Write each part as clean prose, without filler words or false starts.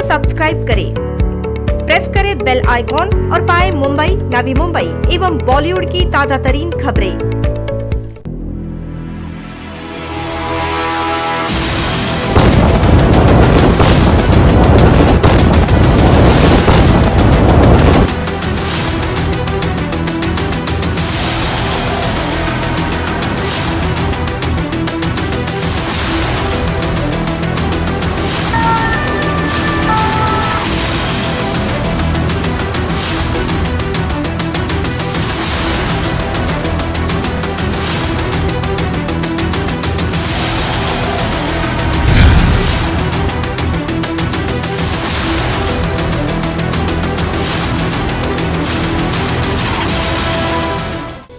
Subscribe करें, press करें bell icon और पाएं मुंबई, नवी मुंबई एवं बॉलीवुड की ताजा तरीन खबरें।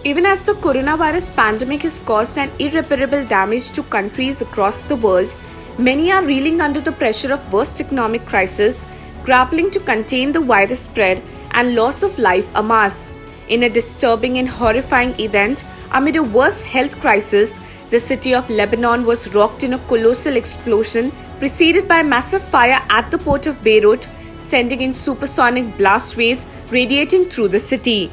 Even as the coronavirus pandemic has caused an irreparable damage to countries across the world, many are reeling under the pressure of worst economic crisis, grappling to contain the virus spread and loss of life en masse. In a disturbing and horrifying event, amid a worst health crisis, the city of Lebanon was rocked in a colossal explosion preceded by massive fire at the port of Beirut, sending in supersonic blast waves radiating through the city.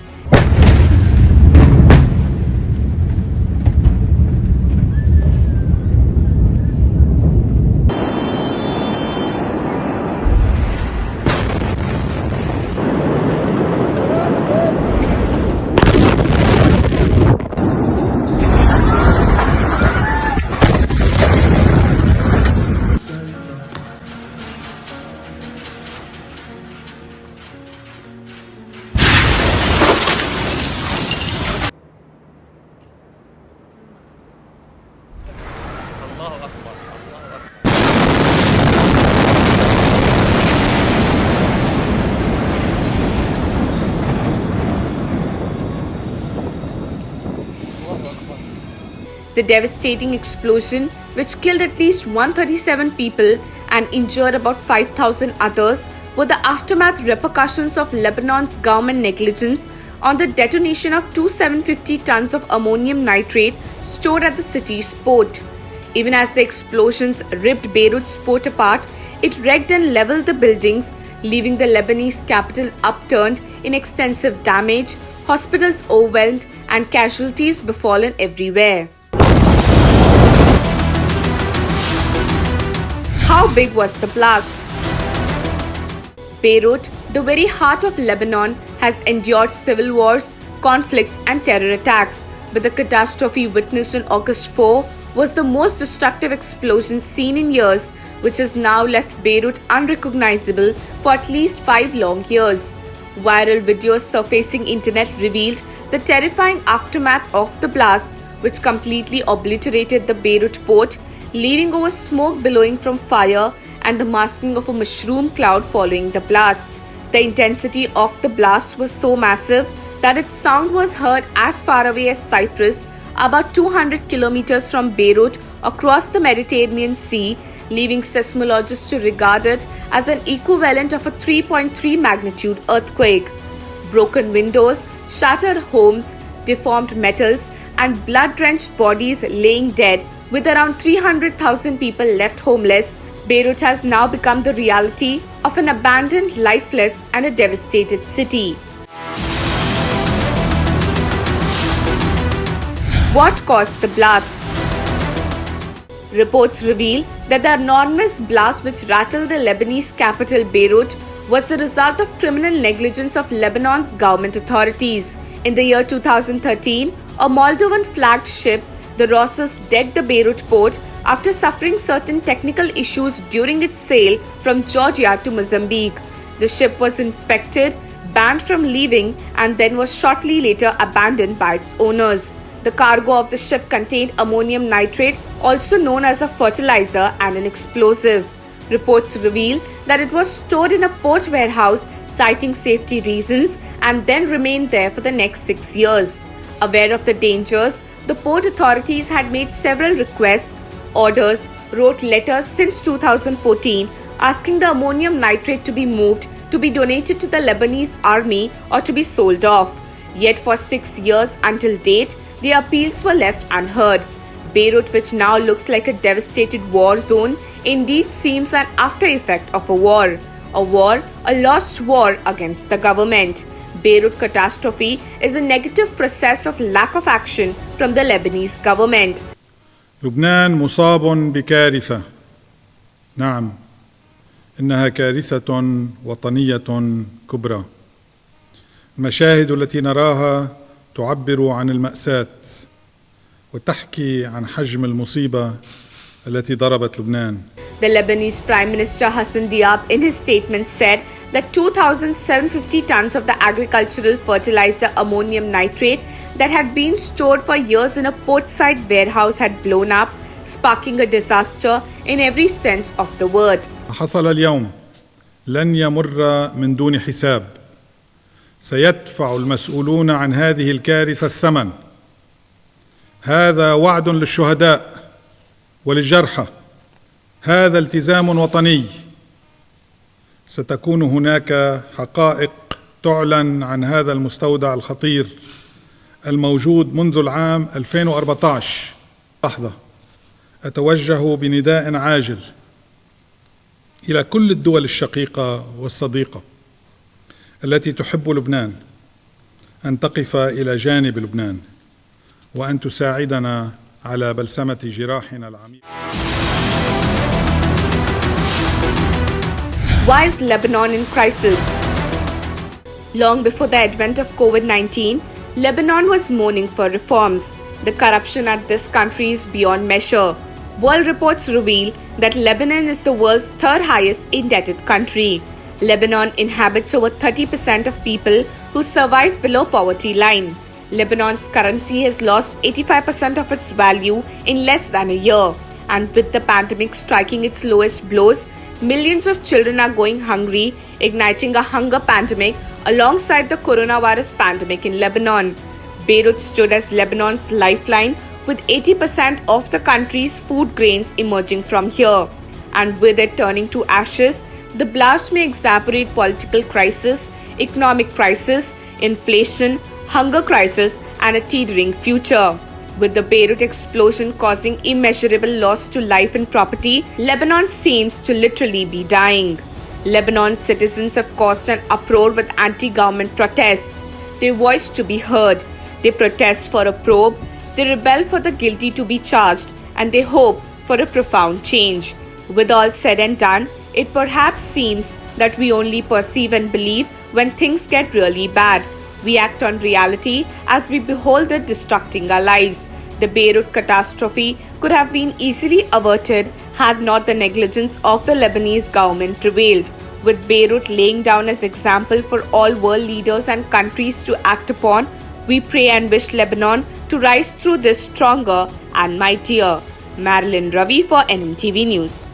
The devastating explosion, which killed at least 137 people and injured about 5,000 others, were the aftermath repercussions of Lebanon's government negligence on the detonation of 2,750 tons of ammonium nitrate stored at the city's port. Even as the explosions ripped Beirut's port apart, it wrecked and leveled the buildings, leaving the Lebanese capital upturned in extensive damage, hospitals overwhelmed, and casualties befallen everywhere. How big was the blast? Beirut, the very heart of Lebanon, has endured civil wars, conflicts, and terror attacks, but the catastrophe witnessed on August 4 was the most destructive explosion seen in years, which has now left Beirut unrecognizable for at least 5 long years. Viral videos surfacing internet revealed the terrifying aftermath of the blast, which completely obliterated the Beirut port, leaving over smoke billowing from fire and the masking of a mushroom cloud following the blast. The intensity of the blast was so massive that its sound was heard as far away as Cyprus, about 200 kilometers from Beirut across the Mediterranean Sea, leaving seismologists to regard it as an equivalent of a 3.3 magnitude earthquake. Broken windows, shattered homes, deformed metals, and blood-drenched bodies laying dead, with around 300,000 people left homeless, Beirut has now become the reality of an abandoned, lifeless, and a devastated city. What caused the blast? Reports reveal that the enormous blast which rattled the Lebanese capital Beirut was the result of criminal negligence of Lebanon's government authorities. In the year 2013, a Moldovan flagged ship, the Rosses, decked the Beirut port after suffering certain technical issues during its sail from Georgia to Mozambique. The ship was inspected, banned from leaving, and then was shortly later abandoned by its owners. The cargo of the ship contained ammonium nitrate, also known as a fertilizer and an explosive. Reports reveal that it was stored in a port warehouse, citing safety reasons, and then remained there for the next 6 years. Aware of the dangers, the port authorities had made several requests, orders, wrote letters since 2014 asking the ammonium nitrate to be moved, to be donated to the Lebanese army, or to be sold off. Yet for 6 years until date, the appeals were left unheard. Beirut, which now looks like a devastated war zone, indeed seems an after effect of a war. a war, a lost war against the government. Beirut catastrophe is a negative process of lack of action from the Lebanese government. لبنان مصاب بكارثة. نعم، إنها كارثة وطنية كبرى. المشاهد التي نراها تعبر عن المأساة وتحكي عن حجم المصيبة التي ضربت لبنان. The Lebanese Prime Minister Hassan Diab in his statement said that 2,750 tons of the agricultural fertilizer ammonium nitrate that had been stored for years in a portside warehouse had blown up, sparking a disaster in every sense of the word. حصل اليوم لن يمر من دون حساب. سيدفع المسؤولون عن هذه الكارثة الثمن. هذا وعد للشهداء وللجرحى. هذا التزام وطني. ستكون هناك حقائق تعلن عن هذا المستودع الخطير الموجود منذ العام 2014. لحظة أتوجه بنداء عاجل إلى كل الدول الشقيقة والصديقة التي تحب لبنان أن تقف إلى جانب لبنان وأن تساعدنا على بلسمة جراحنا العميقة. Why is Lebanon in crisis? Long before the advent of COVID-19, Lebanon was mourning for reforms. The corruption at this country is beyond measure. World reports reveal that Lebanon is the world's third highest indebted country. Lebanon inhabits over 30% of people who survive below poverty line. Lebanon's currency has lost 85% of its value in less than a year. And with the pandemic striking its lowest blows, millions of children are going hungry, igniting a hunger pandemic alongside the coronavirus pandemic in Lebanon. Beirut stood as Lebanon's lifeline, with 80% of the country's food grains emerging from here. And with it turning to ashes, the blast may exacerbate political crisis, economic crisis, inflation, hunger crisis, and a teetering future. With the Beirut explosion causing immeasurable loss to life and property, Lebanon seems to literally be dying. Lebanon's citizens have caused an uproar with anti-government protests. They voice to be heard. They protest for a probe. They rebel for the guilty to be charged. And they hope for a profound change. With all said and done, it perhaps seems that we only perceive and believe when things get really bad. We act on reality as we behold it destructing our lives. The Beirut catastrophe could have been easily averted had not the negligence of the Lebanese government prevailed. With Beirut laying down as example for all world leaders and countries to act upon, we pray and wish Lebanon to rise through this stronger and mightier. Marilyn Ravi for NMTV News.